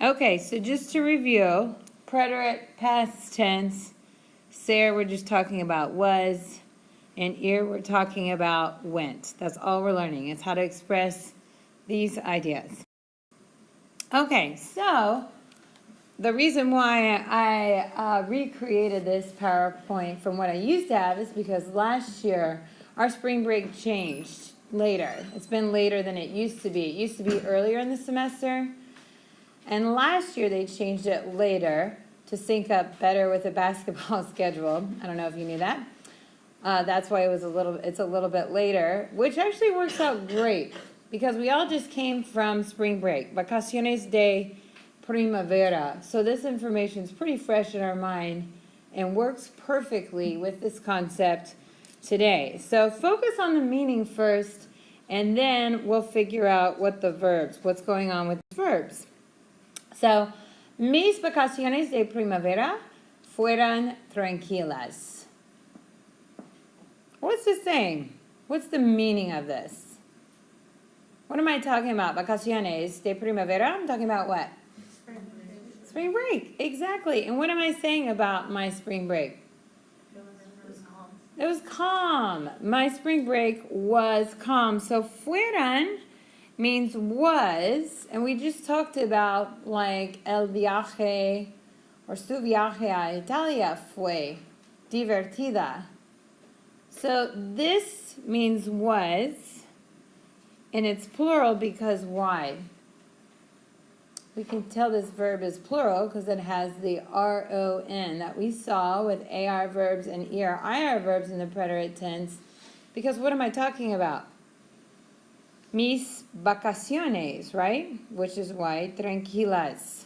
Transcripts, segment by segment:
Okay, so just to review, preterite, past tense, ser we're just talking about was, and ir we're talking about went. That's all we're learning. It's how to express these ideas. Okay, so the reason why I recreated this PowerPoint from what I used to have is because last year our spring break changed later. It's been later than it used to be. It used to be earlier in the semester. And last year they changed it later to sync up better with the basketball schedule. I don't know if you knew that. That's why it's a little bit later, which actually works out great because we all just came from spring break, vacaciones de primavera. So this information is pretty fresh in our mind and works perfectly with this concept today. So focus on the meaning first, and then we'll figure out what's going on with the verbs. So, mis vacaciones de primavera fueron tranquilas. What's this saying? What's the meaning of this? What am I talking about? Vacaciones de primavera? I'm talking about what? Spring break. Exactly. And what am I saying about my spring break? It was calm. My spring break was calm. So, fueron means was, and we just talked about like el viaje or su viaje a Italia fue divertida. So this means was, and it's plural because why? We can tell this verb is plural because it has the R-O-N that we saw with AR verbs and ER-IR verbs in the preterite tense. Because what am I talking about? Mis vacaciones, right? Which is why tranquilas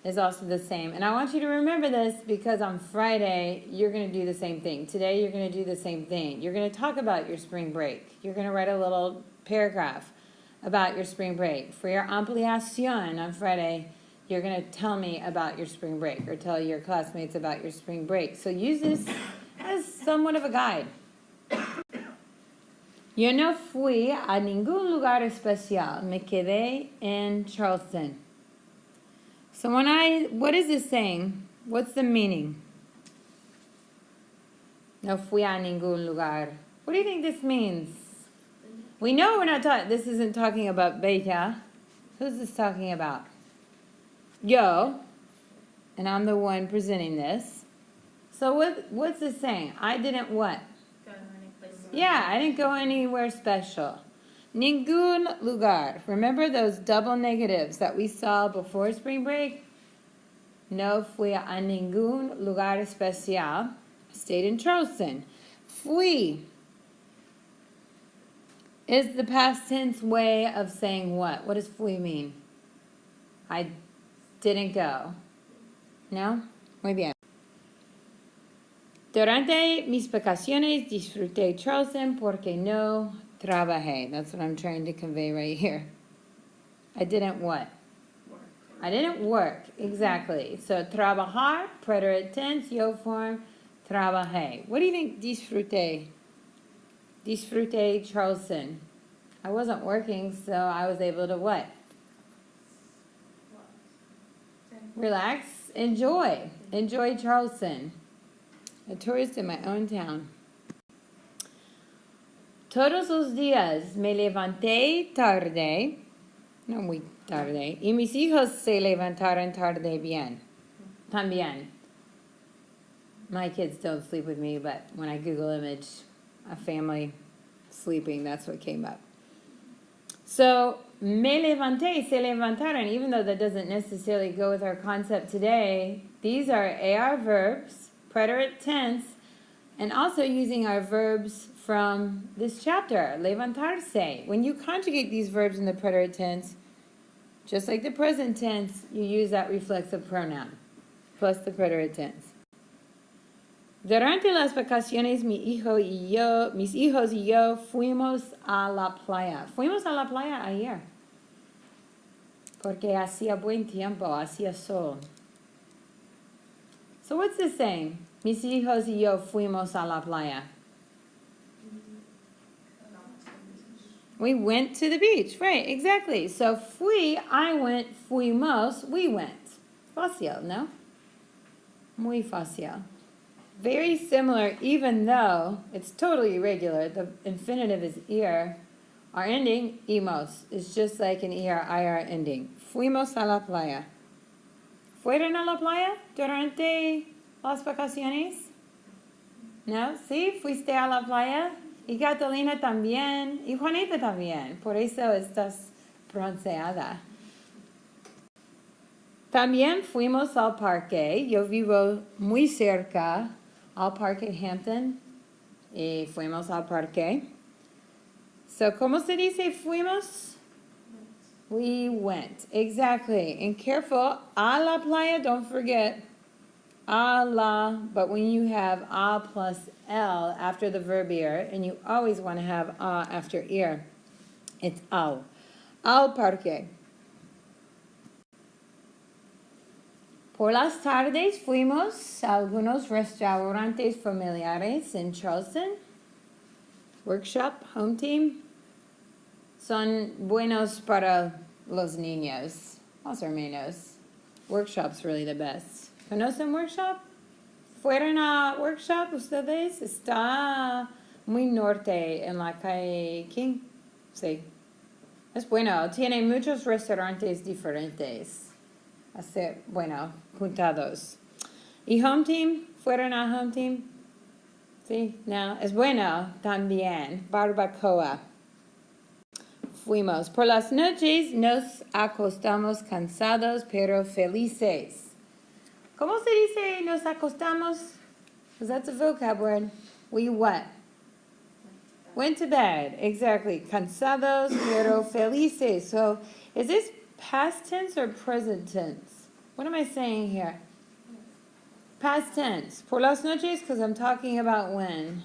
is also the same. And I want you to remember this because on Friday, you're going to do the same thing. Today, you're going to do the same thing. You're going to talk about your spring break. You're going to write a little paragraph about your spring break. For your ampliación on Friday, you're going to tell me about your spring break or tell your classmates about your spring break. So use this as somewhat of a guide. Yo no fui a ningún lugar especial. Me quedé en Charleston. So what is this saying? What's the meaning? No fui a ningún lugar. What do you think this means? We know we're not talking, this isn't talking about Beta. Who's this talking about? Yo. And I'm the one presenting this. So what's this saying? I didn't what? Yeah, I didn't go anywhere special. Ningún lugar. Remember those double negatives that we saw before spring break? No fui a ningún lugar especial. Stayed in Charleston. Fui is the past tense way of saying what? What does fui mean? I didn't go. No? Muy bien. Durante mis vacaciones disfruté Charleston porque no trabajé. That's what I'm trying to convey right here. I didn't what? I didn't work. Exactly. So trabajar, preterite tense, yo form, trabajé. What do you think disfruté? Disfruté Charleston. I wasn't working, so I was able to what? Relax, enjoy. Enjoy Charleston. A tourist in my own town. Todos los días me levanté tarde, no muy tarde, y mis hijos se levantaron tarde también. My kids don't sleep with me, but when I Google image a family sleeping, that's what came up. So, me levanté, se levantaron, even though that doesn't necessarily go with our concept today, these are AR verbs, preterite tense, and also using our verbs from this chapter, levantarse. When you conjugate these verbs in the preterite tense, just like the present tense, you use that reflexive pronoun, plus the preterite tense. Durante las vacaciones, mis hijos y yo fuimos a la playa. Fuimos a la playa ayer, porque hacía buen tiempo, hacía sol. So what's this saying? Mis hijos y yo fuimos a la playa. We went to the beach. Right, exactly. So fui, I went. Fuimos, we went. Fácil, no? Muy fácil. Very similar, even though it's totally irregular. The infinitive is ir. Our ending, imos, is just like an ir ending. Fuimos a la playa. ¿Fueron a la playa durante las vacaciones? ¿No? ¿Sí? ¿Fuiste a la playa? Y Catalina también. Y Juanita también. Por eso estás bronceada. También fuimos al parque. Yo vivo muy cerca al parque Hampton. Y fuimos al parque. So, ¿cómo se dice fuimos? We went. Exactly. And careful, a la playa, don't forget. A la, but when you have a plus L after the verb ir, and you always want to have a after ir, it's al. Al parque. Por las tardes fuimos a algunos restaurantes familiares en Charleston. Workshop, home team. Son buenos para los niños, los hermanos. Workshop's really the best. ¿Conocen workshop? ¿Fueron a workshop ustedes? Está muy norte en la calle King. Sí. Es bueno. Tiene muchos restaurantes diferentes. Así, bueno, juntados. ¿Y home team? ¿Fueron a home team? Sí, no. Es bueno también. Barbacoa. Fuimos. Por las noches nos acostamos cansados pero felices. ¿Cómo se dice nos acostamos? Because that's a vocab word. We what? Went to bed. Exactly. Cansados pero felices. So is this past tense or present tense? What am I saying here? Past tense. Por las noches, because I'm talking about when?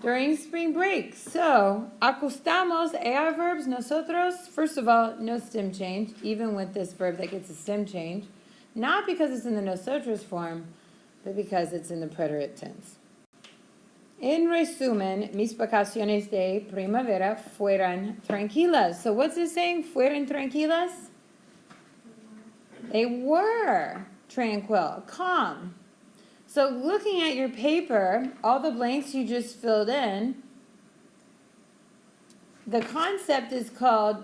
During spring break. So, acostamos, AR verbs, nosotros, first of all, no stem change, even with this verb that gets a stem change. Not because it's in the nosotros form, but because it's in the preterite tense. En resumen, mis vacaciones de primavera fueron tranquilas. So what's it saying? Fueron tranquilas? They were tranquil, calm. So looking at your paper, all the blanks you just filled in, the concept is called,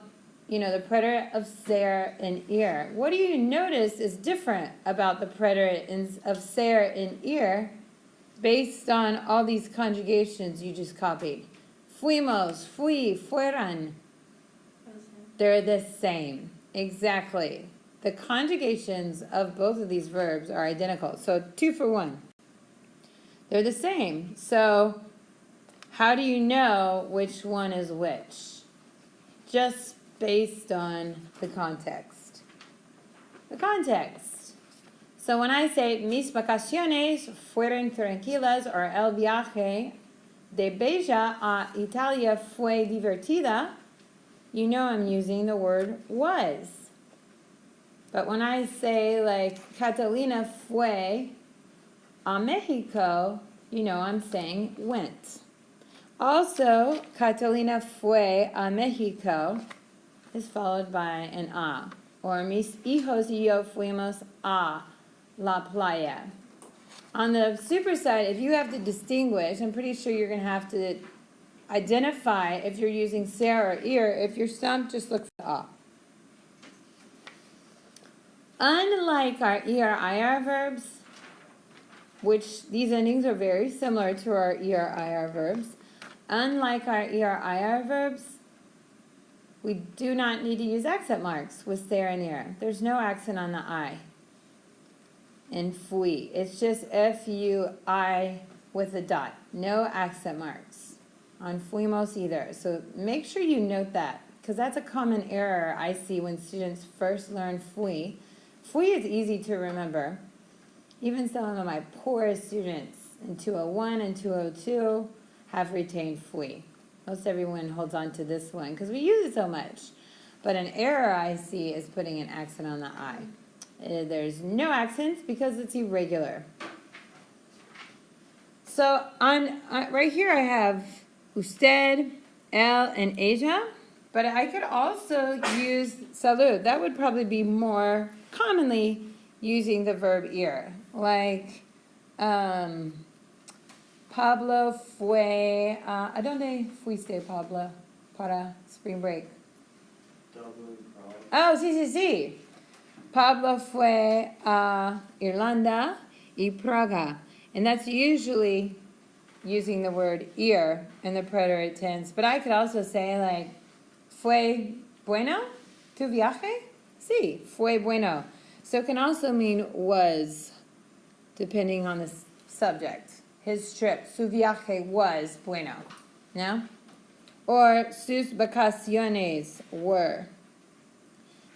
the preterite of ser and ir. What do you notice is different about the preterite of ser and ir based on all these conjugations you just copied? Fuimos, fui, fueron. They're the same. Exactly. The conjugations of both of these verbs are identical. So 2 for 1. They're the same. So how do you know which one is which? Just based on the context. The context. So when I say mis vacaciones fueron tranquilas or el viaje de Bella a Italia fue divertida, you know I'm using the word was. But when I say like Catalina fue a Mexico, you know I'm saying went. Also, Catalina fue a Mexico is followed by an a. Or mis hijos y yo fuimos a la playa. On the super side, if you have to distinguish, I'm pretty sure you're going to have to identify if you're using ser or ir. If you're stumped, just look for a. Unlike our ir verbs, which these endings are very similar to our ir verbs, unlike our ir verbs, we do not need to use accent marks with ser and ir. There's no accent on the I in fui. It's just F-U-I with a dot. No accent marks on fuimos either. So make sure you note that, because that's a common error I see when students first learn fui. Fui is easy to remember. Even some of my poorest students in 201 and 202 have retained fui. Most everyone holds on to this one because we use it so much. But an error I see is putting an accent on the I. There's no accents because it's irregular. So right here I have usted, él and ella, but I could also use salud. That would probably be more commonly using the verb ir. Like, Pablo fue, ¿a dónde fuiste, Pablo, para spring break? Dublin, Prague. Oh, sí. Pablo fue a Irlanda y Praga. And that's usually using the word ir in the preterite tense. But I could also say, like, ¿fue bueno tu viaje? Sí, fue bueno. So it can also mean was, depending on the subject. His trip, su viaje was bueno. No? Or sus vacaciones were.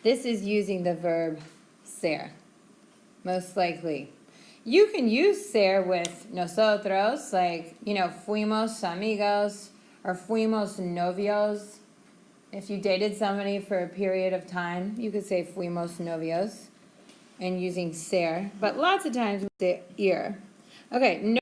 This is using the verb ser, most likely. You can use ser with nosotros, like, fuimos amigos or fuimos novios. If you dated somebody for a period of time, you could say fuimos novios and using ser. But lots of times we say ir. Okay.